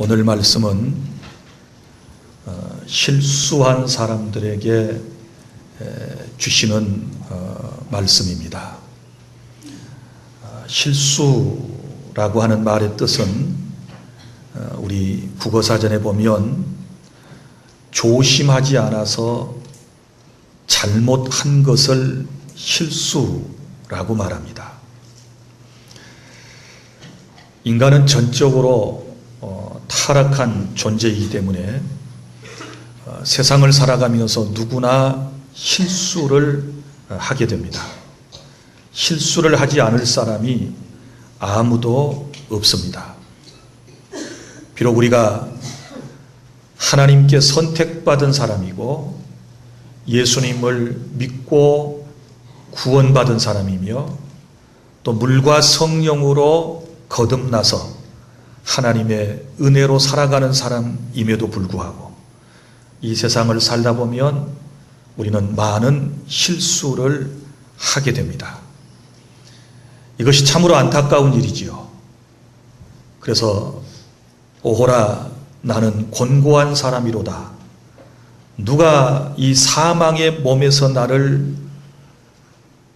오늘 말씀은 실수한 사람들에게 주시는 말씀입니다. 실수라고 하는 말의 뜻은 우리 국어사전에 보면 조심하지 않아서 잘못한 것을 실수라고 말합니다. 인간은 전적으로 타락한 존재이기 때문에 세상을 살아가면서 누구나 실수를 하게 됩니다. 실수를 하지 않을 사람이 아무도 없습니다. 비록 우리가 하나님께 선택받은 사람이고 예수님을 믿고 구원받은 사람이며 또 물과 성령으로 거듭나서 하나님의 은혜로 살아가는 사람임에도 불구하고 이 세상을 살다 보면 우리는 많은 실수를 하게 됩니다. 이것이 참으로 안타까운 일이지요. 그래서 오호라 나는 곤고한 사람이로다. 누가 이 사망의 몸에서 나를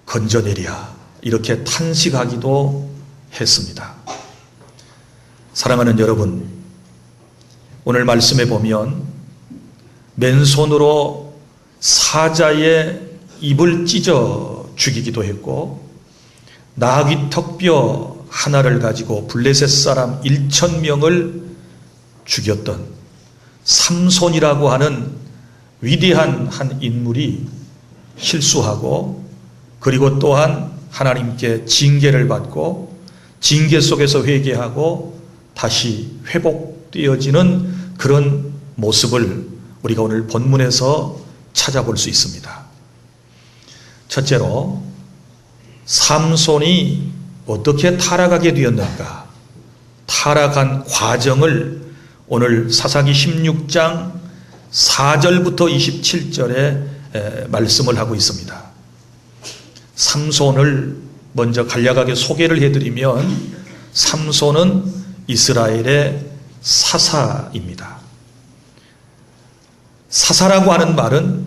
건져내랴. 이렇게 탄식하기도 했습니다. 사랑하는 여러분, 오늘 말씀에 보면 맨손으로 사자의 입을 찢어 죽이기도 했고 나귀 턱뼈 하나를 가지고 블레셋 사람 1,000명을 죽였던 삼손이라고 하는 위대한 한 인물이 실수하고 그리고 또한 하나님께 징계를 받고 징계 속에서 회개하고 다시 회복되어지는 그런 모습을 우리가 오늘 본문에서 찾아볼 수 있습니다. 첫째로 삼손이 어떻게 타락하게 되었는가? 타락한 과정을 오늘 사사기 16장 4절부터 27절에 말씀을 하고 있습니다. 삼손을 먼저 간략하게 소개를 해드리면 삼손은 이스라엘의 사사입니다. 사사라고 하는 말은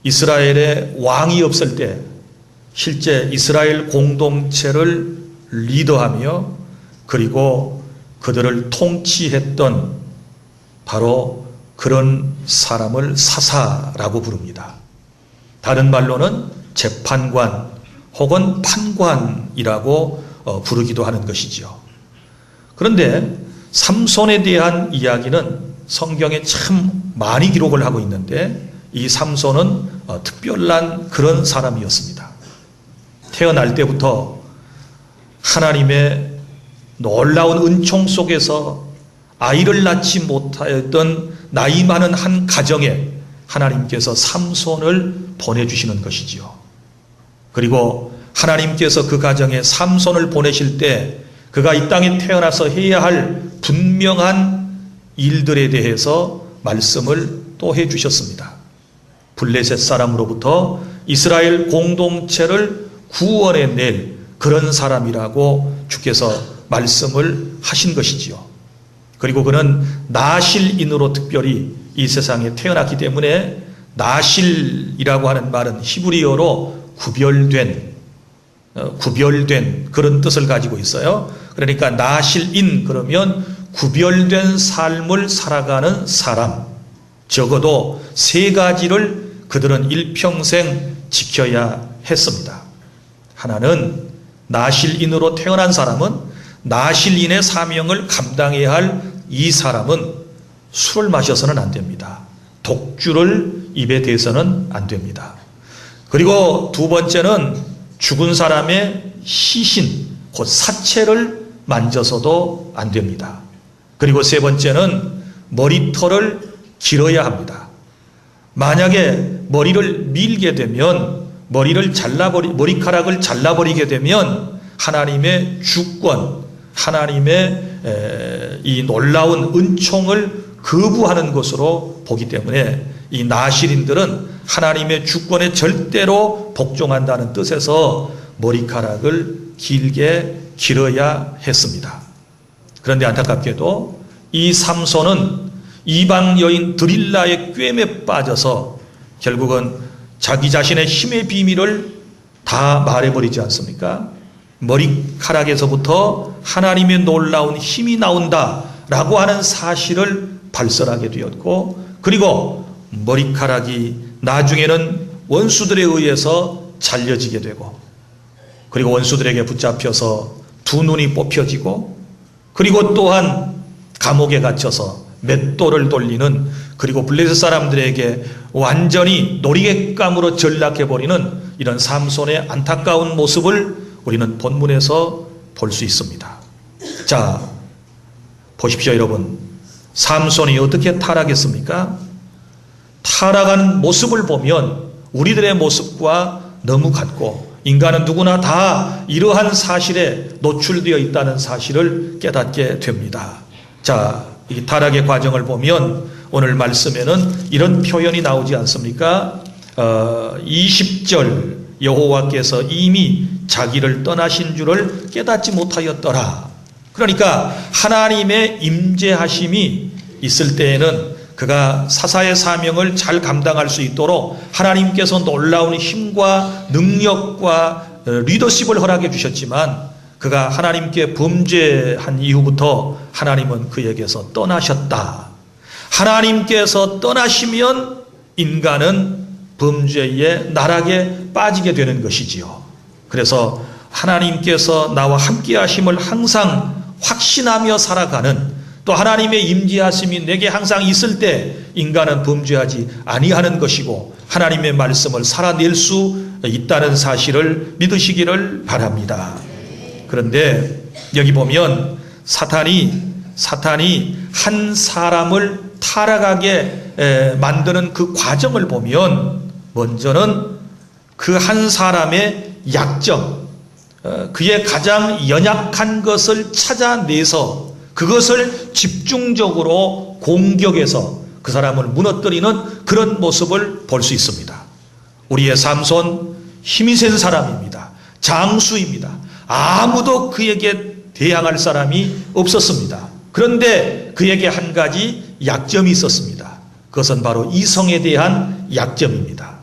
이스라엘의 왕이 없을 때 실제 이스라엘 공동체를 리더하며 그리고 그들을 통치했던 바로 그런 사람을 사사라고 부릅니다. 다른 말로는 재판관 혹은 판관이라고 부르기도 하는 것이죠. 그런데 삼손에 대한 이야기는 성경에 참 많이 기록을 하고 있는데 이 삼손은 특별한 그런 사람이었습니다. 태어날 때부터 하나님의 놀라운 은총 속에서 아이를 낳지 못하였던 나이 많은 한 가정에 하나님께서 삼손을 보내주시는 것이지요. 그리고 하나님께서 그 가정에 삼손을 보내실 때 그가 이 땅에 태어나서 해야 할 분명한 일들에 대해서 말씀을 또 해주셨습니다. 블레셋 사람으로부터 이스라엘 공동체를 구원해낼 그런 사람이라고 주께서 말씀을 하신 것이지요. 그리고 그는 나실인으로 특별히 이 세상에 태어났기 때문에 나실이라고 하는 말은 히브리어로 구별된 그런 뜻을 가지고 있어요. 그러니까 나실인 그러면 구별된 삶을 살아가는 사람, 적어도 세 가지를 그들은 일평생 지켜야 했습니다. 하나는 나실인으로 태어난 사람은 나실인의 사명을 감당해야 할 이 사람은 술을 마셔서는 안 됩니다. 독주를 입에 대서는 안 됩니다. 그리고 두 번째는 죽은 사람의 시신, 곧 사체를 만져서도 안 됩니다. 그리고 세 번째는 머리털을 길어야 합니다. 만약에 머리를 밀게 되면 머리카락을 잘라버리게 되면 하나님의 주권, 하나님의 이 놀라운 은총을 거부하는 것으로 보기 때문에 이 나실인들은 하나님의 주권에 절대로 복종한다는 뜻에서 머리카락을 길게 길어야 했습니다. 그런데 안타깝게도 이 삼손은 이방 여인 드릴라의 꿰매 빠져서 결국은 자기 자신의 힘의 비밀을 다 말해버리지 않습니까? 머리카락에서부터 하나님의 놀라운 힘이 나온다라고 하는 사실을 발설하게 되었고, 그리고 머리카락이 나중에는 원수들에 의해서 잘려지게 되고, 그리고 원수들에게 붙잡혀서 두 눈이 뽑혀지고, 그리고 또한 감옥에 갇혀서 맷돌을 돌리는, 그리고 블레셋 사람들에게 완전히 놀이객감으로 전락해버리는 이런 삼손의 안타까운 모습을 우리는 본문에서 볼 수 있습니다. 자, 보십시오 여러분. 삼손이 어떻게 타락했습니까? 타락한 모습을 보면 우리들의 모습과 너무 같고, 인간은 누구나 다 이러한 사실에 노출되어 있다는 사실을 깨닫게 됩니다. 자, 이 타락의 과정을 보면 오늘 말씀에는 이런 표현이 나오지 않습니까? 20절, 여호와께서 이미 자기를 떠나신 줄을 깨닫지 못하였더라. 그러니까 하나님의 임재하심이 있을 때에는 그가 사사의 사명을 잘 감당할 수 있도록 하나님께서 놀라운 힘과 능력과 리더십을 허락해 주셨지만, 그가 하나님께 범죄한 이후부터 하나님은 그에게서 떠나셨다. 하나님께서 떠나시면 인간은 범죄의 나락에 빠지게 되는 것이지요. 그래서 하나님께서 나와 함께 하심을 항상 확신하며 살아가는, 또 하나님의 임재하심이 내게 항상 있을 때 인간은 범죄하지 아니하는 것이고 하나님의 말씀을 살아낼 수 있다는 사실을 믿으시기를 바랍니다. 그런데 여기 보면 사탄이 한 사람을 타락하게 만드는 그 과정을 보면, 먼저는 그 한 사람의 약점, 그의 가장 연약한 것을 찾아내서 그것을 집중적으로 공격해서 그 사람을 무너뜨리는 그런 모습을 볼 수 있습니다. 우리의 삼손, 힘이 센 사람입니다. 장수입니다. 아무도 그에게 대항할 사람이 없었습니다. 그런데 그에게 한 가지 약점이 있었습니다. 그것은 바로 이성에 대한 약점입니다.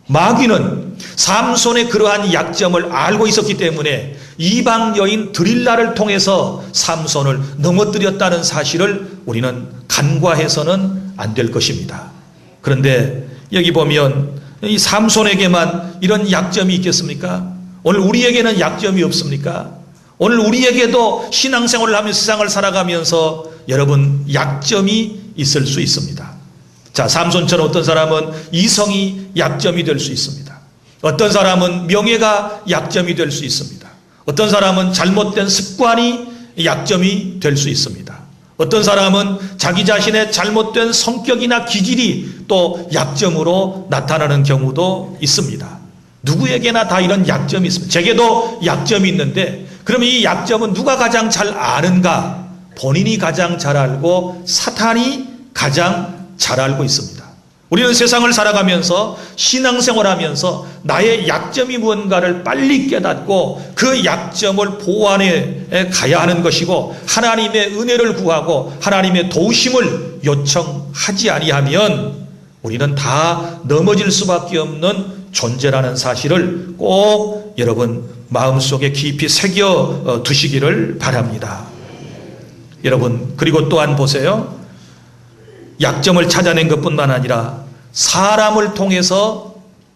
마귀는 삼손의 그러한 약점을 알고 있었기 때문에 이방 여인 드릴라를 통해서 삼손을 넘어뜨렸다는 사실을 우리는 간과해서는 안 될 것입니다. 그런데 여기 보면 이 삼손에게만 이런 약점이 있겠습니까? 오늘 우리에게는 약점이 없습니까? 오늘 우리에게도 신앙생활을 하면서 세상을 살아가면서 여러분 약점이 있을 수 있습니다. 자, 삼손처럼 어떤 사람은 이성이 약점이 될 수 있습니다. 어떤 사람은 명예가 약점이 될 수 있습니다. 어떤 사람은 잘못된 습관이 약점이 될 수 있습니다. 어떤 사람은 자기 자신의 잘못된 성격이나 기질이 또 약점으로 나타나는 경우도 있습니다. 누구에게나 다 이런 약점이 있습니다. 제게도 약점이 있는데, 그러면 이 약점은 누가 가장 잘 아는가? 본인이 가장 잘 알고 사탄이 가장 잘 알고 있습니다. 우리는 세상을 살아가면서 신앙생활하면서 나의 약점이 무언가를 빨리 깨닫고 그 약점을 보완해 가야 하는 것이고, 하나님의 은혜를 구하고 하나님의 도우심을 요청하지 아니하면 우리는 다 넘어질 수밖에 없는 존재라는 사실을 꼭 여러분 마음속에 깊이 새겨 두시기를 바랍니다. 여러분, 그리고 또한 보세요. 약점을 찾아낸 것뿐만 아니라 사람을 통해서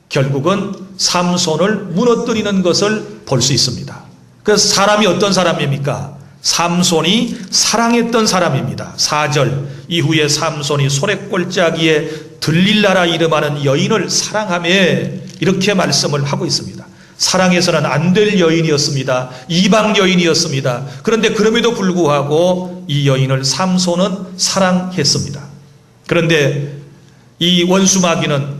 결국은 삼손을 무너뜨리는 것을 볼 수 있습니다. 그래서 사람이 어떤 사람입니까? 삼손이 사랑했던 사람입니다. 4절, 이후에 삼손이 소래골짜기에 들릴라라 이름하는 여인을 사랑하며, 이렇게 말씀을 하고 있습니다. 사랑해서는 안 될 여인이었습니다. 이방 여인이었습니다. 그런데 그럼에도 불구하고 이 여인을 삼손은 사랑했습니다. 그런데 이 원수 마귀는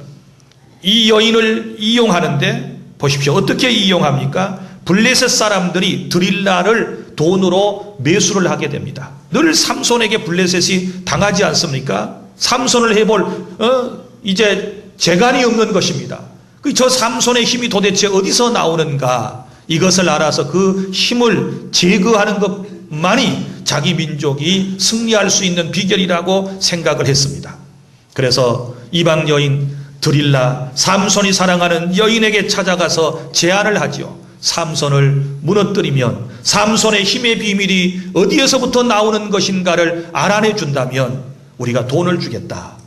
이 여인을 이용하는데, 보십시오. 어떻게 이용합니까? 블레셋 사람들이 드릴라를 돈으로 매수를 하게 됩니다. 늘 삼손에게 블레셋이 당하지 않습니까? 삼손을 해볼 이제 재간이 없는 것입니다. 저 삼손의 힘이 도대체 어디서 나오는가? 이것을 알아서 그 힘을 제거하는 것만이 자기 민족이 승리할 수 있는 비결이라고 생각을 했습니다. 그래서 이방 여인 드릴라, 삼손이 사랑하는 여인에게 찾아가서 제안을 하죠. 삼손을 무너뜨리면, 삼손의 힘의 비밀이 어디에서부터 나오는 것인가를 알아내 준다면 우리가 돈을 주겠다.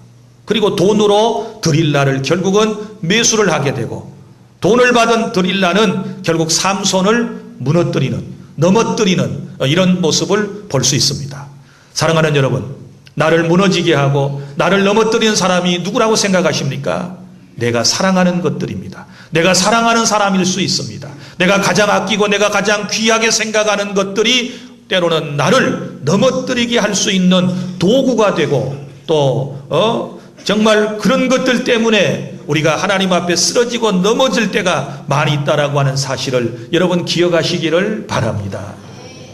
그리고 돈으로 드릴라를 결국은 매수를 하게 되고, 돈을 받은 드릴라는 결국 삼손을 무너뜨리는, 넘어뜨리는 이런 모습을 볼 수 있습니다. 사랑하는 여러분, 나를 무너지게 하고 나를 넘어뜨리는 사람이 누구라고 생각하십니까? 내가 사랑하는 것들입니다. 내가 사랑하는 사람일 수 있습니다. 내가 가장 아끼고 내가 가장 귀하게 생각하는 것들이 때로는 나를 넘어뜨리게 할 수 있는 도구가 되고, 또 정말 그런 것들 때문에 우리가 하나님 앞에 쓰러지고 넘어질 때가 많이 있다라고 하는 사실을 여러분 기억하시기를 바랍니다.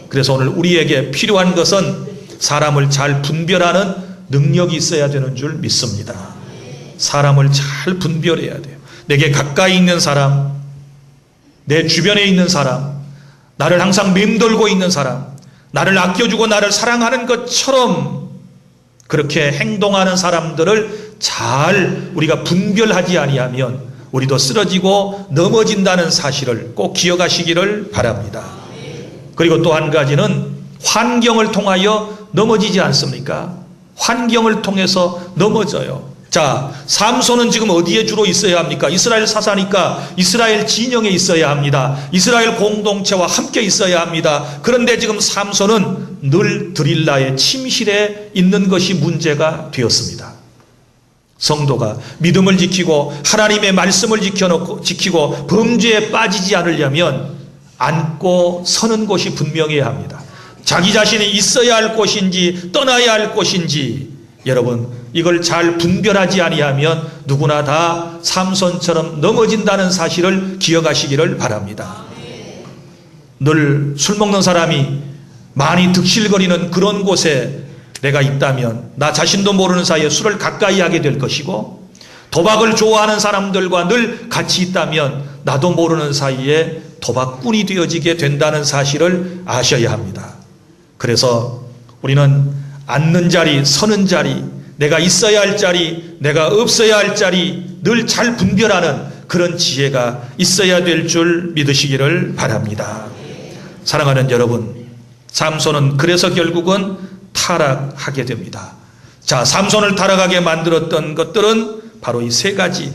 그래서 오늘 우리에게 필요한 것은 사람을 잘 분별하는 능력이 있어야 되는 줄 믿습니다. 사람을 잘 분별해야 돼요. 내게 가까이 있는 사람, 내 주변에 있는 사람, 나를 항상 맴돌고 있는 사람, 나를 아껴주고 나를 사랑하는 것처럼 그렇게 행동하는 사람들을 잘 우리가 분별하지 아니하면 우리도 쓰러지고 넘어진다는 사실을 꼭 기억하시기를 바랍니다. 그리고 또 한 가지는 환경을 통하여 넘어지지 않습니까? 환경을 통해서 넘어져요. 자, 삼손은 지금 어디에 주로 있어야 합니까? 이스라엘 사사니까 이스라엘 진영에 있어야 합니다. 이스라엘 공동체와 함께 있어야 합니다. 그런데 지금 삼손은 늘 드릴라의 침실에 있는 것이 문제가 되었습니다. 성도가 믿음을 지키고 하나님의 말씀을 지키고 범죄에 빠지지 않으려면 앉고 서는 곳이 분명해야 합니다. 자기 자신이 있어야 할 곳인지 떠나야 할 곳인지 여러분 이걸 잘 분별하지 아니하면 누구나 다 삼손처럼 넘어진다는 사실을 기억하시기를 바랍니다. 늘 술 먹는 사람이 많이 득실거리는 그런 곳에 내가 있다면 나 자신도 모르는 사이에 술을 가까이 하게 될 것이고, 도박을 좋아하는 사람들과 늘 같이 있다면 나도 모르는 사이에 도박꾼이 되어지게 된다는 사실을 아셔야 합니다. 그래서 우리는 앉는 자리, 서는 자리, 내가 있어야 할 자리, 내가 없어야 할 자리 늘 잘 분별하는 그런 지혜가 있어야 될 줄 믿으시기를 바랍니다. 사랑하는 여러분, 삼손은 그래서 결국은 타락하게 됩니다. 자, 삼손을 타락하게 만들었던 것들은 바로 이 세 가지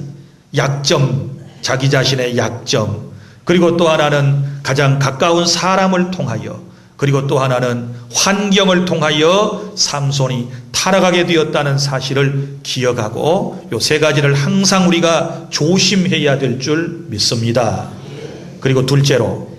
약점, 자기 자신의 약점, 그리고 또 하나는 가장 가까운 사람을 통하여, 그리고 또 하나는 환경을 통하여 삼손이 타락하게 되었다는 사실을 기억하고 이 세 가지를 항상 우리가 조심해야 될 줄 믿습니다. 그리고 둘째로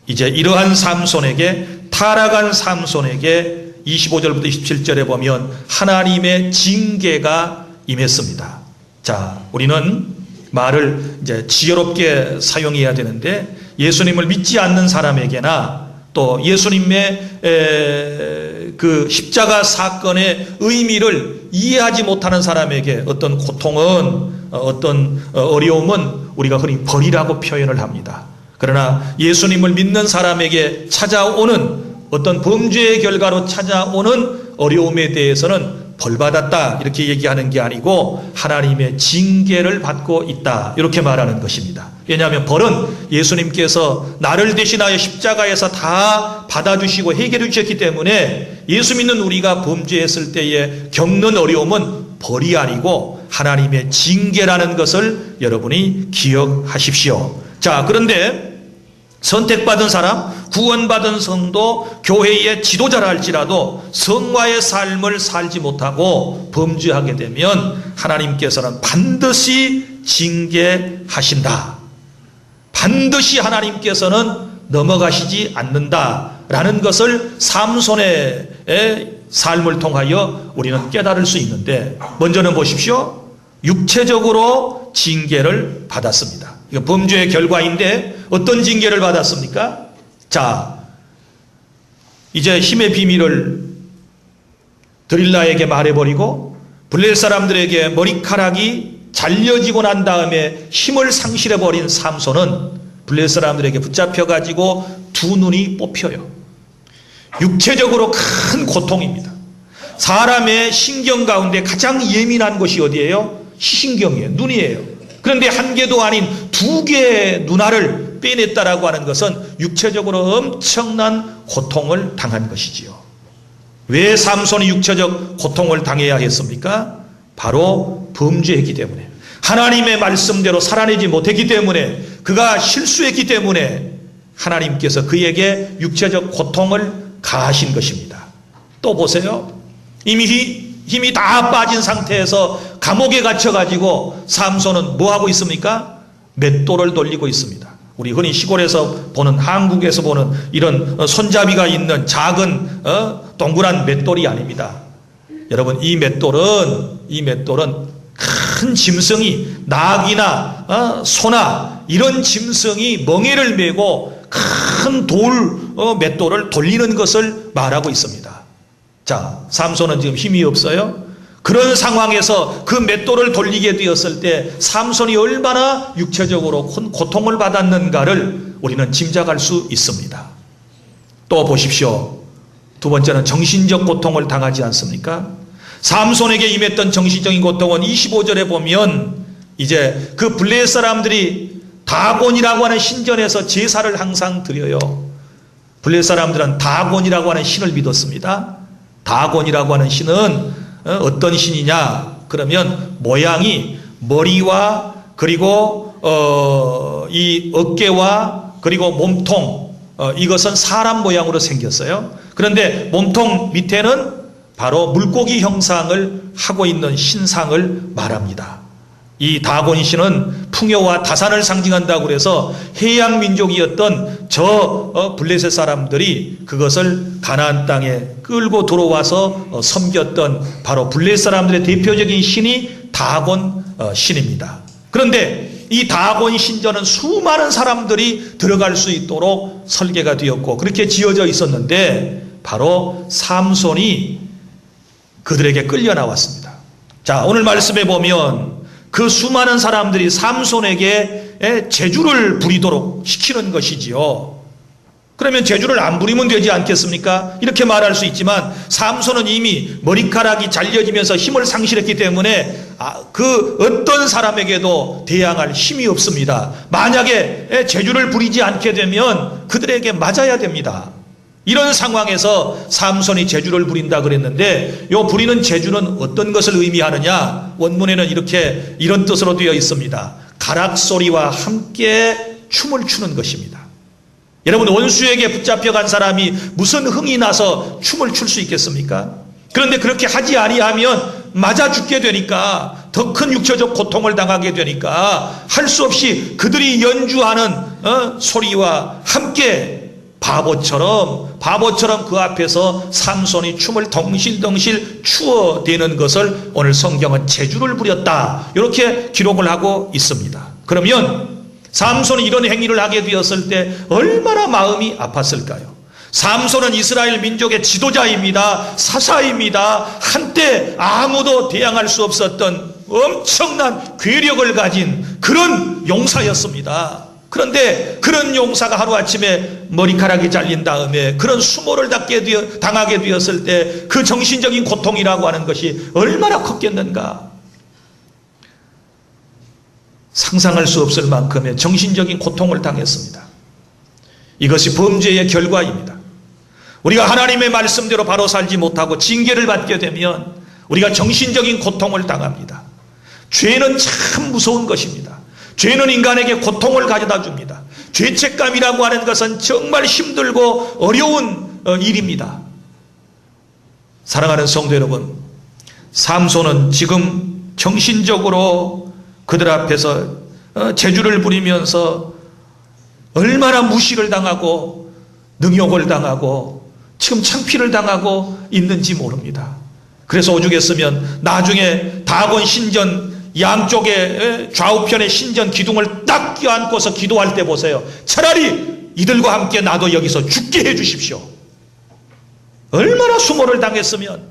이제 이러한 삼손에게, 타락한 삼손에게 25절부터 27절에 보면 하나님의 징계가 임했습니다. 자, 우리는 말을 이제 지혜롭게 사용해야 되는데, 예수님을 믿지 않는 사람에게나 또 예수님의 그 십자가 사건의 의미를 이해하지 못하는 사람에게 어떤 고통은, 어떤 어려움은 우리가 흔히 벌이라고 표현을 합니다. 그러나 예수님을 믿는 사람에게 찾아오는 어떤 범죄의 결과로 찾아오는 어려움에 대해서는 벌받았다 이렇게 얘기하는 게 아니고 하나님의 징계를 받고 있다 이렇게 말하는 것입니다. 왜냐하면 벌은 예수님께서 나를 대신하여 십자가에서 다 받아주시고 해결해 주셨기 때문에 예수 믿는 우리가 범죄했을 때에 겪는 어려움은 벌이 아니고 하나님의 징계라는 것을 여러분이 기억하십시오. 자, 그런데 선택받은 사람, 구원받은 성도, 교회의 지도자라 할지라도 성화의 삶을 살지 못하고 범죄하게 되면 하나님께서는 반드시 징계하신다. 반드시 하나님께서는 넘어가시지 않는다라는 것을 삼손의 삶을 통하여 우리는 깨달을 수 있는데, 먼저는 보십시오. 육체적으로 징계를 받았습니다. 이거 범죄의 결과인데 어떤 징계를 받았습니까? 자, 이제 힘의 비밀을 드릴라에게 말해버리고 블레셋 사람들에게 머리카락이 잘려지고 난 다음에 힘을 상실해버린 삼손은 블레셋 사람들에게 붙잡혀가지고 두 눈이 뽑혀요. 육체적으로 큰 고통입니다. 사람의 신경 가운데 가장 예민한 것이 어디예요? 시신경이에요. 눈이에요. 그런데 한 개도 아닌 두 개의 눈알을 빼냈다라고 하는 것은 육체적으로 엄청난 고통을 당한 것이지요. 왜 삼손이 육체적 고통을 당해야 했습니까? 바로 범죄했기 때문에, 하나님의 말씀대로 살아내지 못했기 때문에, 그가 실수했기 때문에 하나님께서 그에게 육체적 고통을 가하신 것입니다. 또 보세요. 이미 힘이 다 빠진 상태에서 감옥에 갇혀가지고 삼손은 뭐 하고 있습니까? 맷돌을 돌리고 있습니다. 우리 흔히 시골에서 보는, 한국에서 보는 이런 손잡이가 있는 작은 동그란 맷돌이 아닙니다. 여러분, 이 맷돌은 큰 짐승이, 낙이나 소나 이런 짐승이 멍에를 메고 큰 맷돌을 돌리는 것을 말하고 있습니다. 자, 삼손은 지금 힘이 없어요. 그런 상황에서 그 맷돌을 돌리게 되었을 때 삼손이 얼마나 육체적으로 고통을 받았는가를 우리는 짐작할 수 있습니다. 또 보십시오. 두 번째는 정신적 고통을 당하지 않습니까? 삼손에게 임했던 정신적인 고통은 25절에 보면 이제 그 블레셋 사람들이 다곤이라고 하는 신전에서 제사를 항상 드려요. 블레셋 사람들은 다곤이라고 하는 신을 믿었습니다. 다곤이라고 하는 신은 어떤 신이냐? 그러면 모양이 머리와 그리고 이 어깨와 그리고 몸통, 이것은 사람 모양으로 생겼어요. 그런데 몸통 밑에는 바로 물고기 형상을 하고 있는 신상을 말합니다. 이 다곤 신은 풍요와 다산을 상징한다고 그래서 해양 민족이었던 저 블레셋 사람들이 그것을 가나안 땅에 끌고 들어와서 섬겼던 바로 블레셋 사람들의 대표적인 신이 다곤 신입니다. 그런데 이 다곤 신전은 수많은 사람들이 들어갈 수 있도록 설계가 되었고 그렇게 지어져 있었는데 바로 삼손이 그들에게 끌려 나왔습니다. 자, 오늘 말씀에 보면 그 수많은 사람들이 삼손에게 제주를 부리도록 시키는 것이지요. 그러면 제주를 안 부리면 되지 않겠습니까? 이렇게 말할 수 있지만 삼손은 이미 머리카락이 잘려지면서 힘을 상실했기 때문에 그 어떤 사람에게도 대항할 힘이 없습니다. 만약에 제주를 부리지 않게 되면 그들에게 맞아야 됩니다. 이런 상황에서 삼손이 제주를 부린다 그랬는데 요 부리는 제주는 어떤 것을 의미하느냐? 원문에는 이런 뜻으로 되어 있습니다. 가락소리와 함께 춤을 추는 것입니다. 여러분, 원수에게 붙잡혀간 사람이 무슨 흥이 나서 춤을 출 수 있겠습니까? 그런데 그렇게 하지 아니하면 맞아 죽게 되니까, 더 큰 육체적 고통을 당하게 되니까 할 수 없이 그들이 연주하는 소리와 함께 바보처럼 그 앞에서 삼손이 춤을 덩실덩실 추어대는 것을 오늘 성경은 제주를 부렸다, 이렇게 기록을 하고 있습니다. 그러면 삼손이 이런 행위를 하게 되었을 때 얼마나 마음이 아팠을까요? 삼손은 이스라엘 민족의 지도자입니다. 사사입니다. 한때 아무도 대항할 수 없었던 엄청난 괴력을 가진 그런 용사였습니다. 그런데 그런 용사가 하루아침에 머리카락이 잘린 다음에 그런 수모를 당하게 되었을 때 그 정신적인 고통이라고 하는 것이 얼마나 컸겠는가. 상상할 수 없을 만큼의 정신적인 고통을 당했습니다. 이것이 범죄의 결과입니다. 우리가 하나님의 말씀대로 바로 살지 못하고 징계를 받게 되면 우리가 정신적인 고통을 당합니다. 죄는 참 무서운 것입니다. 죄는 인간에게 고통을 가져다 줍니다. 죄책감이라고 하는 것은 정말 힘들고 어려운 일입니다. 사랑하는 성도 여러분, 삼손은 지금 정신적으로 그들 앞에서 제주를 부리면서 얼마나 무시를 당하고 능욕을 당하고 지금 창피를 당하고 있는지 모릅니다. 그래서 오죽했으면 나중에 다곤 신전 양쪽에 좌우편의 신전 기둥을 딱 껴안고서 기도할 때 보세요. 차라리 이들과 함께 나도 여기서 죽게 해 주십시오. 얼마나 수모를 당했으면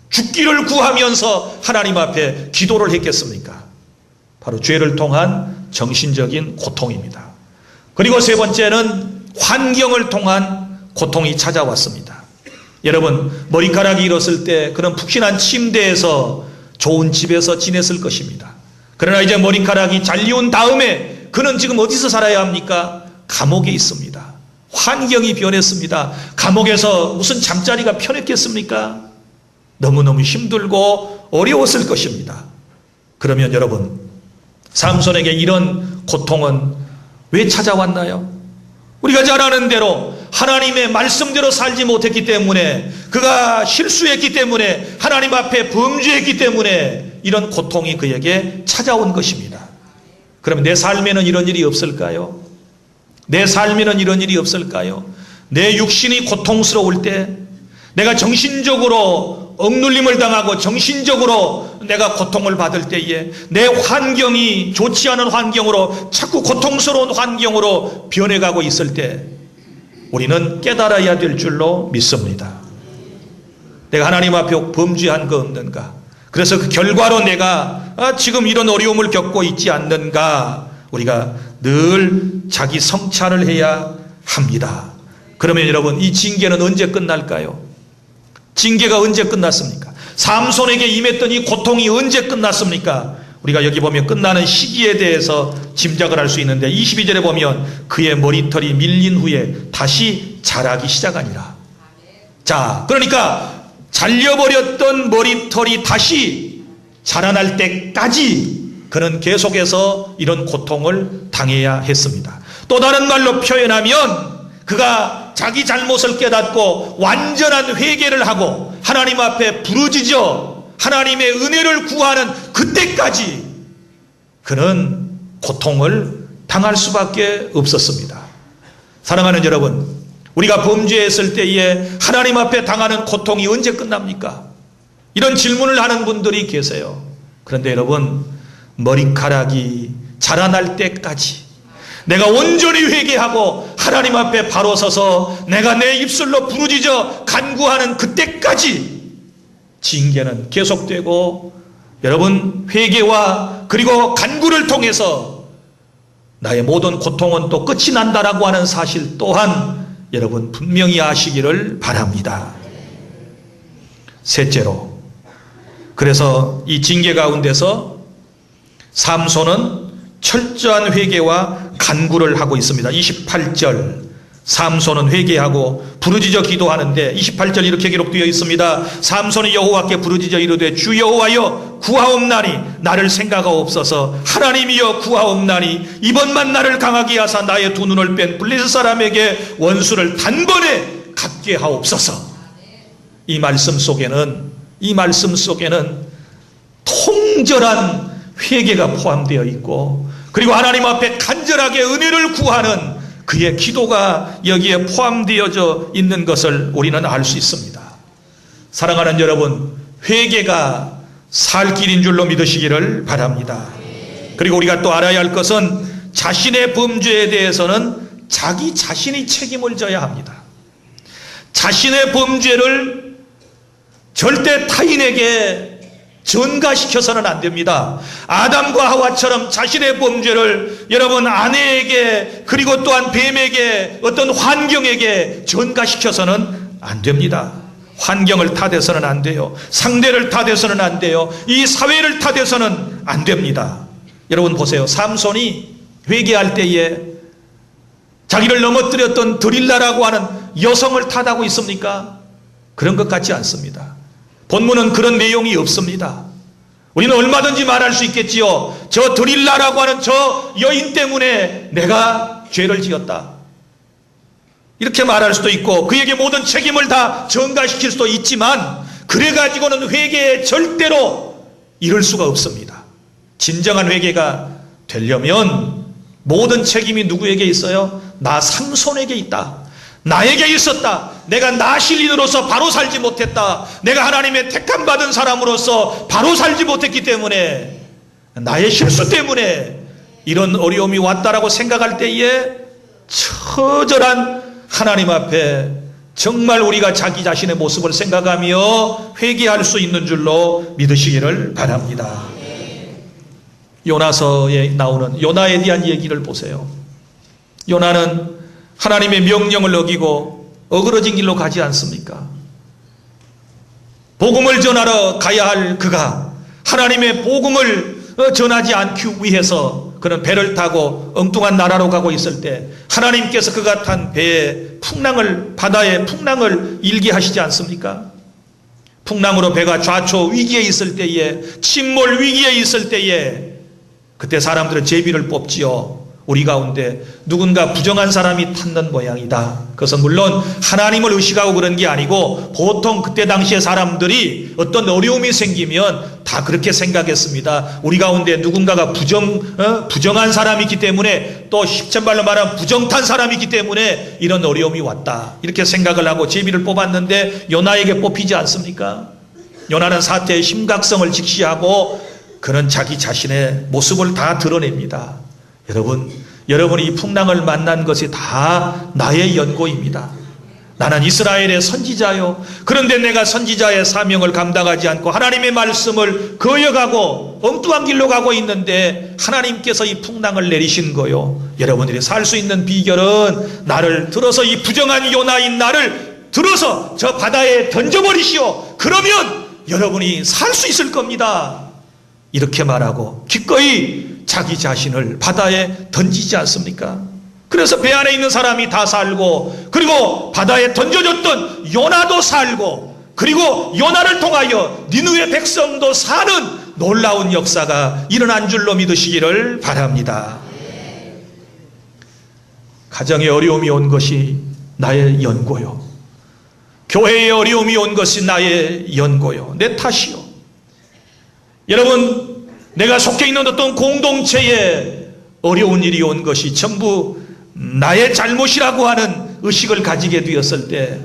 죽기를 구하면서 하나님 앞에 기도를 했겠습니까? 바로 죄를 통한 정신적인 고통입니다. 그리고 세 번째는 환경을 통한 고통이 찾아왔습니다. 여러분, 머리카락이 일었을 때 그런 푹신한 침대에서 좋은 집에서 지냈을 것입니다. 그러나 이제 머리카락이 잘리운 다음에 그는 지금 어디서 살아야 합니까? 감옥에 있습니다. 환경이 변했습니다. 감옥에서 무슨 잠자리가 편했겠습니까? 너무너무 힘들고 어려웠을 것입니다. 그러면 여러분, 삼손에게 이런 고통은 왜 찾아왔나요? 우리가 잘 아는 대로 하나님의 말씀대로 살지 못했기 때문에, 그가 실수했기 때문에, 하나님 앞에 범죄했기 때문에 이런 고통이 그에게 찾아온 것입니다. 그러면 내 삶에는 이런 일이 없을까요? 내 삶에는 이런 일이 없을까요? 내 육신이 고통스러울 때, 내가 정신적으로 억눌림을 당하고 정신적으로 내가 고통을 받을 때에, 내 환경이 좋지 않은 환경으로, 자꾸 고통스러운 환경으로 변해가고 있을 때 우리는 깨달아야 될 줄로 믿습니다. 내가 하나님 앞에 범죄한 거 없는가? 그래서 그 결과로 내가 지금 이런 어려움을 겪고 있지 않는가? 우리가 늘 자기 성찰을 해야 합니다. 그러면 여러분, 이 징계는 언제 끝날까요? 징계가 언제 끝났습니까? 삼손에게 임했던 이 고통이 언제 끝났습니까? 우리가 여기 보면 끝나는 시기에 대해서 짐작을 할 수 있는데, 22절에 보면 그의 머리털이 밀린 후에 다시 자라기 시작하니라. 자, 그러니까 잘려버렸던 머리털이 다시 자라날 때까지 그는 계속해서 이런 고통을 당해야 했습니다. 또 다른 말로 표현하면 그가 자기 잘못을 깨닫고 완전한 회개를 하고 하나님 앞에 부르짖어 하나님의 은혜를 구하는 그때까지 그는 고통을 당할 수밖에 없었습니다. 사랑하는 여러분, 우리가 범죄했을 때에 하나님 앞에 당하는 고통이 언제 끝납니까? 이런 질문을 하는 분들이 계세요. 그런데 여러분, 머리카락이 자라날 때까지 내가 온전히 회개하고 하나님 앞에 바로 서서 내가 내 입술로 부르짖어 간구하는 그때까지 징계는 계속되고, 여러분, 회개와 그리고 간구를 통해서 나의 모든 고통은 또 끝이 난다라고 하는 사실 또한 여러분 분명히 아시기를 바랍니다. 셋째로, 그래서 이 징계 가운데서 삼손은 철저한 회개와 간구를 하고 있습니다. 28절, 삼손은 회개하고 부르짖어 기도하는데 28절 이렇게 기록되어 있습니다. 삼손이 여호와께 부르짖어 이르되 주 여호와여 구하옵나니 나를 생각하옵소서. 하나님이여 구하옵나니 이번만 나를 강하게 하사 나의 두 눈을 뺀 블레셋 사람에게 원수를 단번에 갚게 하옵소서. 이 말씀 속에는 통절한 회개가 포함되어 있고, 그리고 하나님 앞에 간절하게 은혜를 구하는 그의 기도가 여기에 포함되어져 있는 것을 우리는 알 수 있습니다. 사랑하는 여러분, 회개가 살 길인 줄로 믿으시기를 바랍니다. 그리고 우리가 또 알아야 할 것은 자신의 범죄에 대해서는 자기 자신이 책임을 져야 합니다. 자신의 범죄를 절대 타인에게 전가시켜서는 안 됩니다. 아담과 하와처럼 자신의 범죄를 여러분 아내에게 그리고 또한 뱀에게 어떤 환경에게 전가시켜서는 안 됩니다. 환경을 탓해서는 안 돼요. 상대를 탓해서는 안 돼요. 이 사회를 탓해서는 안 됩니다. 여러분 보세요. 삼손이 회개할 때에 자기를 넘어뜨렸던 드릴라라고 하는 여성을 탓하고 있습니까? 그런 것 같지 않습니다. 본문은 그런 내용이 없습니다. 우리는 얼마든지 말할 수 있겠지요. 저 드릴라라고 하는 저 여인 때문에 내가 죄를 지었다, 이렇게 말할 수도 있고 그에게 모든 책임을 다 전가시킬 수도 있지만, 그래가지고는 회개에 절대로 이를 수가 없습니다. 진정한 회개가 되려면 모든 책임이 누구에게 있어요? 나 삼손에게 있다. 나에게 있었다. 내가 나실인으로서 바로 살지 못했다. 내가 하나님의 택함받은 사람으로서 바로 살지 못했기 때문에, 나의 실수 때문에 이런 어려움이 왔다라고 생각할 때에 처절한 하나님 앞에 정말 우리가 자기 자신의 모습을 생각하며 회개할 수 있는 줄로 믿으시기를 바랍니다. 요나서에 나오는 요나에 대한 얘기를 보세요. 요나는 하나님의 명령을 어기고 어그러진 길로 가지 않습니까? 복음을 전하러 가야 할 그가 하나님의 복음을 전하지 않기 위해서 그는 배를 타고 엉뚱한 나라로 가고 있을 때 하나님께서 그가 탄 배에 바다의 풍랑을 일게 하시지 않습니까? 풍랑으로 배가 좌초 위기에 있을 때에, 침몰 위기에 있을 때에 그때 사람들은 제비를 뽑지요. 우리 가운데 누군가 부정한 사람이 탔는 모양이다. 그것은 물론 하나님을 의식하고 그런 게 아니고 보통 그때 당시에 사람들이 어떤 어려움이 생기면 다 그렇게 생각했습니다. 우리 가운데 누군가가 부정한 사람이 있기 때문에, 또 십천발로 말하면 부정탄 사람이 있기 때문에 이런 어려움이 왔다, 이렇게 생각을 하고 제비를 뽑았는데 요나에게 뽑히지 않습니까? 요나는 사태의 심각성을 직시하고 그는 자기 자신의 모습을 다 드러냅니다. 여러분이 이 풍랑을 만난 것이 다 나의 연고입니다. 나는 이스라엘의 선지자요. 그런데 내가 선지자의 사명을 감당하지 않고 하나님의 말씀을 거역하고 엉뚱한 길로 가고 있는데 하나님께서 이 풍랑을 내리신 거요. 여러분들이 살 수 있는 비결은 나를 들어서, 이 부정한 요나인 나를 들어서 저 바다에 던져버리시오. 그러면 여러분이 살 수 있을 겁니다. 이렇게 말하고 기꺼이 자기 자신을 바다에 던지지 않습니까? 그래서 배 안에 있는 사람이 다 살고, 그리고 바다에 던져졌던 요나도 살고, 그리고 요나를 통하여 니느웨 백성도 사는 놀라운 역사가 일어난 줄로 믿으시기를 바랍니다. 가정에 어려움이 온 것이 나의 연고요. 교회에 어려움이 온 것이 나의 연고요. 내 탓이요. 여러분, 내가 속해 있는 어떤 공동체에 어려운 일이 온 것이 전부 나의 잘못이라고 하는 의식을 가지게 되었을 때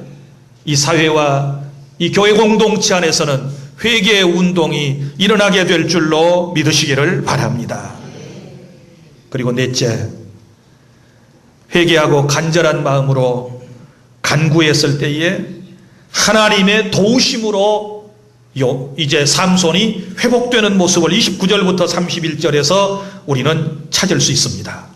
이 사회와 이 교회 공동체 안에서는 회개의 운동이 일어나게 될 줄로 믿으시기를 바랍니다. 그리고 넷째, 회개하고 간절한 마음으로 간구했을 때에 하나님의 도우심으로 이제 삼손이 회복되는 모습을 29절부터 31절에서 우리는 찾을 수 있습니다.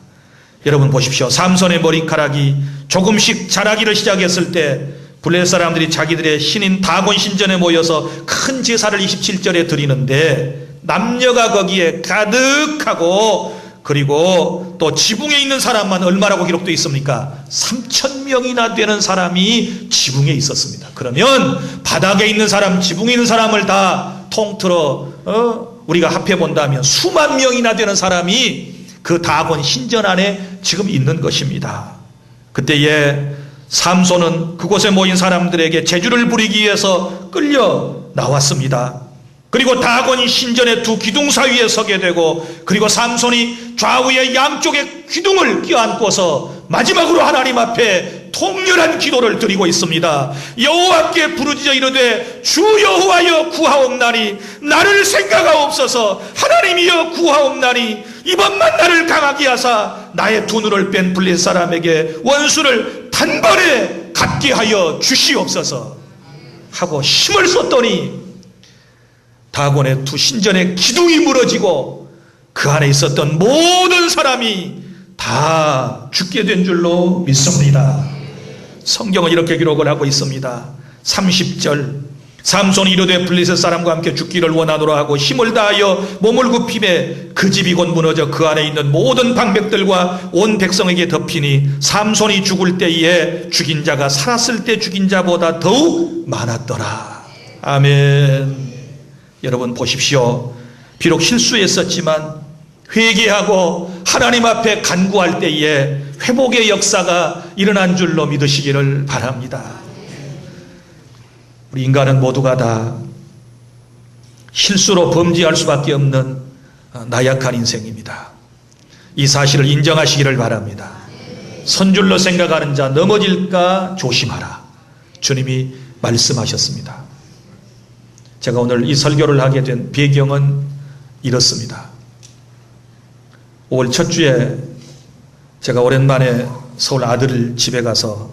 여러분 보십시오. 삼손의 머리카락이 조금씩 자라기를 시작했을 때 블레셋 사람들이 자기들의 신인 다곤 신전에 모여서 큰 제사를 27절에 드리는데 남녀가 거기에 가득하고, 그리고 또 지붕에 있는 사람만 얼마라고 기록되어 있습니까? 3,000명이나 되는 사람이 지붕에 있었습니다. 그러면 바닥에 있는 사람, 지붕에 있는 사람을 다 통틀어 우리가 합해 본다면 수만 명이나 되는 사람이 그 다곤 신전 안에 지금 있는 것입니다. 그때에 삼손은 그곳에 모인 사람들에게 제주를 부리기 위해서 끌려 나왔습니다. 그리고 다곤이 신전의 두 기둥사 위에 서게 되고, 그리고 삼손이 좌우의 양쪽에 기둥을 껴안고서 마지막으로 하나님 앞에 통렬한 기도를 드리고 있습니다. 여호와께 부르짖어 이르되 주 여호와여 구하옵나니 나를 생각하옵소서. 하나님이여 구하옵나니 이번만 나를 강하게 하사 나의 두 눈을 뺀 블레셋 사람에게 원수를 단번에 갚게 하여 주시옵소서 하고 힘을 쏟더니 다곤의 두 신전의 기둥이 무너지고 그 안에 있었던 모든 사람이 다 죽게 된 줄로 믿습니다. 성경은 이렇게 기록을 하고 있습니다. 30절, 삼손이 이르되 블레셋 사람과 함께 죽기를 원하노라 하고 힘을 다하여 몸을 굽히매 그 집이 곧 무너져 그 안에 있는 모든 방백들과 온 백성에게 덮이니 삼손이 죽을 때에 죽인 자가 살았을 때 죽인 자보다 더욱 많았더라. 아멘. 여러분 보십시오. 비록 실수했었지만 회개하고 하나님 앞에 간구할 때에 회복의 역사가 일어난 줄로 믿으시기를 바랍니다. 우리 인간은 모두가 다 실수로 범죄할 수밖에 없는 나약한 인생입니다. 이 사실을 인정하시기를 바랍니다. 선줄로 생각하는 자 넘어질까 조심하라. 주님이 말씀하셨습니다. 제가 오늘 이 설교를 하게 된 배경은 이렇습니다. 5월 첫 주에 제가 오랜만에 서울 아들 집에 가서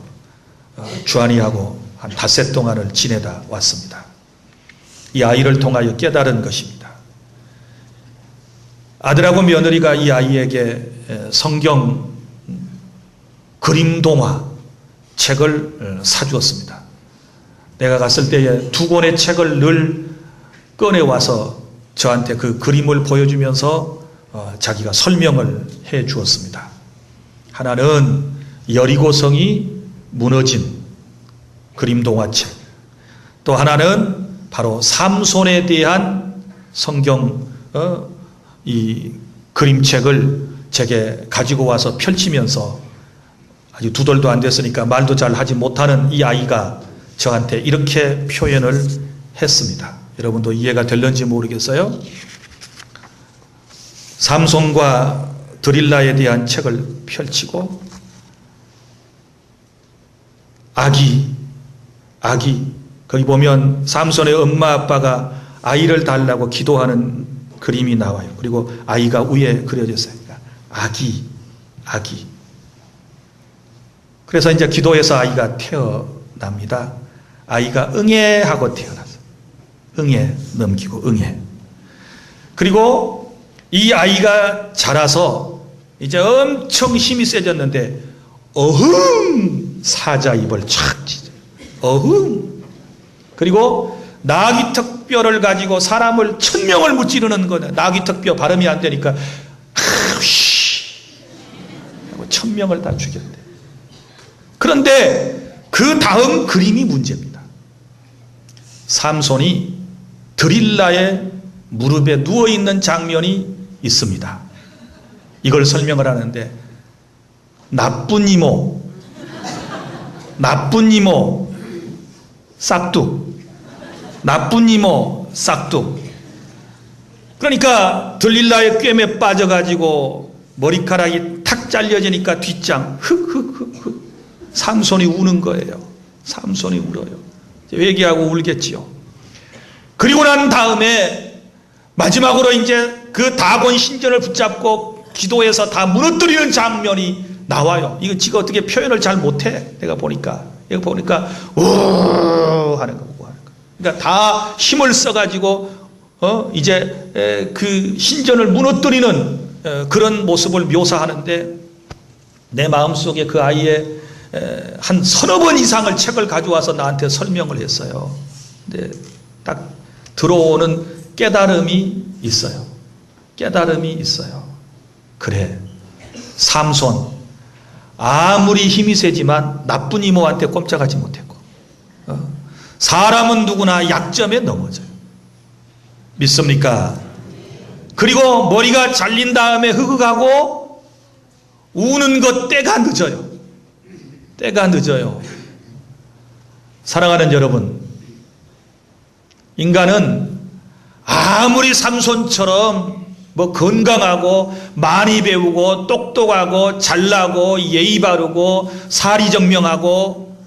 주한이하고 한 닷새 동안을 지내다 왔습니다. 이 아이를 통하여 깨달은 것입니다. 아들하고 며느리가 이 아이에게 성경 그림 동화 책을 사주었습니다. 내가 갔을 때에 두 권의 책을 늘 꺼내와서 저한테 그 그림을 보여주면서 자기가 설명을 해 주었습니다. 하나는 여리고성이 무너진 그림 동화책, 또 하나는 바로 삼손에 대한 성경 이 그림책을 제게 가지고 와서 펼치면서 아직 두 돌도 안 됐으니까 말도 잘 하지 못하는 이 아이가 저한테 이렇게 표현을 했습니다. 여러분도 이해가 될는지 모르겠어요. 삼손과 드릴라에 대한 책을 펼치고 아기 거기 보면 삼손의 엄마 아빠가 아이를 달라고 기도하는 그림이 나와요. 그리고 아이가 위에 그려졌어요. 아기. 그래서 이제 기도해서 아이가 태어납니다. 아이가 응애 하고 태어났어요. 응애 넘기고 응애. 그리고 이 아이가 자라서 이제 엄청 힘이 세졌는데 어흥 사자 입을 착 찢어요. 어흥. 그리고 나귀턱뼈를 가지고 사람을 1000명을 무찌르는 거네. 나귀턱뼈 발음이 안 되니까 하고 1000명을 다 죽였대. 그런데 그 다음 그림이 문제입니다. 삼손이 드릴라의 무릎에 누워있는 장면이 있습니다. 이걸 설명을 하는데 나쁜 이모 싹둑, 나쁜 이모 싹둑. 그러니까 드릴라의 꿰매 빠져가지고 머리카락이 탁 잘려지니까 뒷장 흑 삼손이 우는 거예요. 삼손이 울어요. 회개하고 울겠지요. 그리고 난 다음에 마지막으로 이제 그 다곤 신전을 붙잡고 기도해서 다 무너뜨리는 장면이 나와요. 이거 지금 어떻게 표현을 잘 못해. 내가 보니까 오 하는 거. 그러니까 다 힘을 써가지고 이제 그 신전을 무너뜨리는 그런 모습을 묘사하는데 내 마음속에 그 아이의 한 서너 번 이상을 책을 가져와서 나한테 설명을 했어요. 근데 딱 들어오는 깨달음이 있어요. 그래, 삼손 아무리 힘이 세지만 나쁜 이모한테 꼼짝하지 못했고 사람은 누구나 약점에 넘어져요. 믿습니까? 그리고 머리가 잘린 다음에 흐흐하고 우는 것 때가 늦어요. 사랑하는 여러분, 인간은 아무리 삼손처럼 건강하고 많이 배우고 똑똑하고 잘나고 예의 바르고 사리정명하고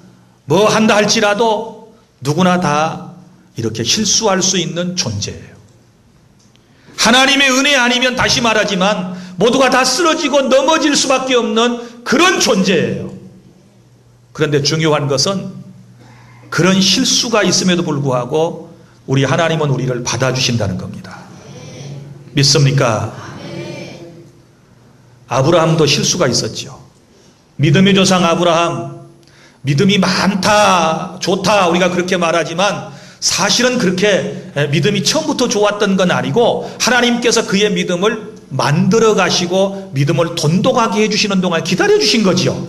한다 할지라도 누구나 다 이렇게 실수할 수 있는 존재예요. 하나님의 은혜 아니면 다시 말하지만 모두가 다 쓰러지고 넘어질 수밖에 없는 그런 존재예요. 그런데 중요한 것은 그런 실수가 있음에도 불구하고 우리 하나님은 우리를 받아주신다는 겁니다. 믿습니까? 아브라함도 실수가 있었죠. 믿음의 조상 아브라함, 믿음이 많다, 좋다 우리가 그렇게 말하지만 사실은 그렇게 믿음이 처음부터 좋았던 건 아니고 하나님께서 그의 믿음을 만들어 가시고 믿음을 돈독하게 해주시는 동안 기다려 주신 거지요.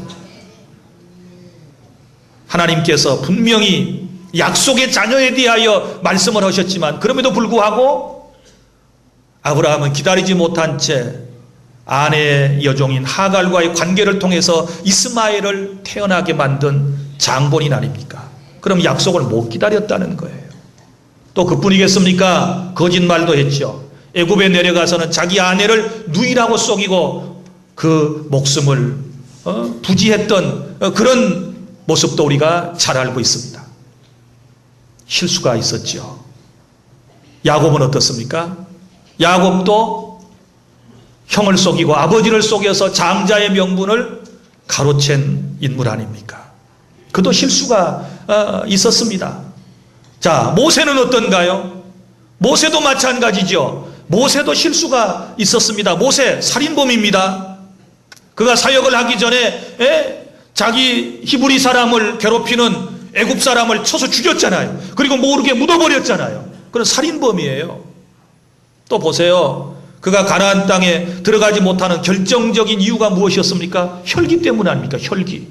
하나님께서 분명히 약속의 자녀에 대하여 말씀을 하셨지만 그럼에도 불구하고 아브라함은 기다리지 못한 채 아내의 여종인 하갈과의 관계를 통해서 이스마엘을 태어나게 만든 장본인 아닙니까? 그럼 약속을 못 기다렸다는 거예요. 또 그뿐이겠습니까? 거짓말도 했죠. 애굽에 내려가서는 자기 아내를 누이라고 속이고 그 목숨을 부지했던 그런 모습도 우리가 잘 알고 있습니다. 실수가 있었죠. 야곱은 어떻습니까? 야곱도 형을 속이고 아버지를 속여서 장자의 명분을 가로챈 인물 아닙니까? 그도 실수가 있었습니다. 자, 모세는 어떤가요? 모세도 마찬가지죠. 모세도 실수가 있었습니다. 모세 살인범입니다. 그가 사역을 하기 전에 자기 히브리 사람을 괴롭히는 애굽 사람을 쳐서 죽였잖아요. 그리고 모르게 묻어버렸잖아요. 그런 살인범이에요. 또 보세요. 그가 가나안 땅에 들어가지 못하는 결정적인 이유가 무엇이었습니까? 혈기 때문 아닙니까? 혈기.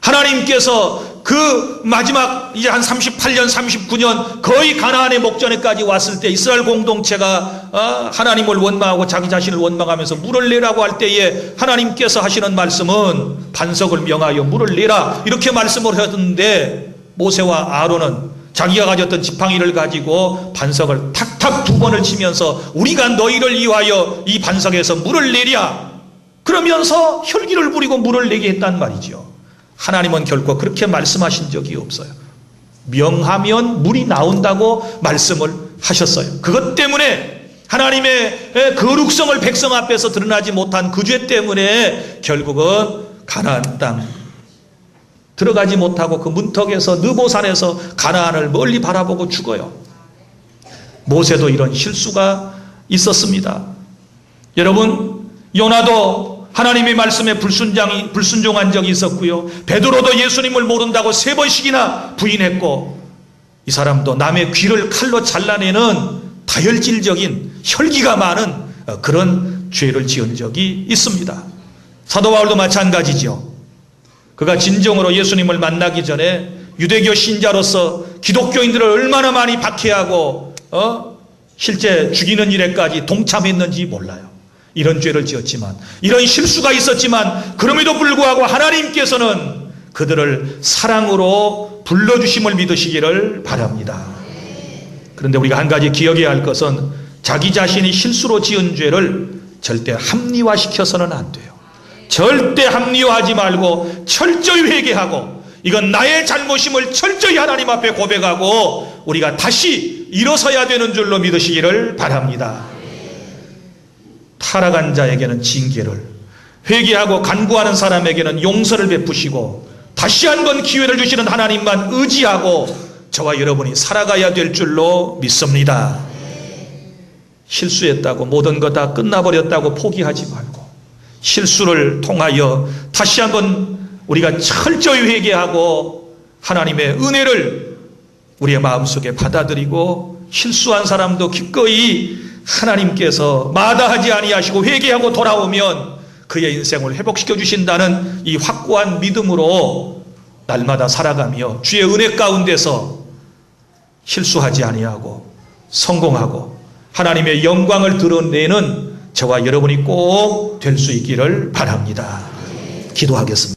하나님께서 그 마지막 이제 한 38년 39년 거의 가나안의 목전에까지 왔을 때 이스라엘 공동체가 하나님을 원망하고 자기 자신을 원망하면서 물을 내라고 할 때에 하나님께서 하시는 말씀은 반석을 명하여 물을 내라 이렇게 말씀을 하던데, 모세와 아론은 자기가 가졌던 지팡이를 가지고 반석을 탁탁 2번을 치면서 우리가 너희를 위하여 이 반석에서 물을 내랴 그러면서 혈기를 부리고 물을 내게 했단 말이죠. 하나님은 결코 그렇게 말씀하신 적이 없어요. 명하면 물이 나온다고 말씀을 하셨어요. 그것 때문에 하나님의 거룩성을 백성 앞에서 드러나지 못한 그 죄 때문에 결국은 가나안 땅 들어가지 못하고 그 문턱에서 느보산에서 가나안을 멀리 바라보고 죽어요. 모세도 이런 실수가 있었습니다. 여러분, 요나도 하나님의 말씀에 불순종한 적이 있었고요. 베드로도 예수님을 모른다고 3번씩이나 부인했고, 이 사람도 남의 귀를 칼로 잘라내는 다혈질적인 혈기가 많은 그런 죄를 지은 적이 있습니다. 사도 바울도 마찬가지죠. 그가 진정으로 예수님을 만나기 전에 유대교 신자로서 기독교인들을 얼마나 많이 박해하고 실제 죽이는 일에까지 동참했는지 몰라요. 이런 죄를 지었지만, 이런 실수가 있었지만 그럼에도 불구하고 하나님께서는 그들을 사랑으로 불러주심을 믿으시기를 바랍니다. 그런데 우리가 한 가지 기억해야 할 것은 자기 자신이 실수로 지은 죄를 절대 합리화시켜서는 안 돼요. 절대 합리화하지 말고 철저히 회개하고 이건 나의 잘못임을 철저히 하나님 앞에 고백하고 우리가 다시 일어서야 되는 줄로 믿으시기를 바랍니다. 타락한 자에게는 징계를, 회개하고 간구하는 사람에게는 용서를 베푸시고 다시 한번 기회를 주시는 하나님만 의지하고 저와 여러분이 살아가야 될 줄로 믿습니다. 실수했다고 모든 것 다 끝나버렸다고 포기하지 말고 실수를 통하여 다시 한번 우리가 철저히 회개하고 하나님의 은혜를 우리의 마음속에 받아들이고 실수한 사람도 기꺼이 하나님께서 마다하지 아니하시고 회개하고 돌아오면 그의 인생을 회복시켜 주신다는 이 확고한 믿음으로 날마다 살아가며 주의 은혜 가운데서 실수하지 아니하고 성공하고 하나님의 영광을 드러내는 저와 여러분이 꼭 될 수 있기를 바랍니다. 기도하겠습니다.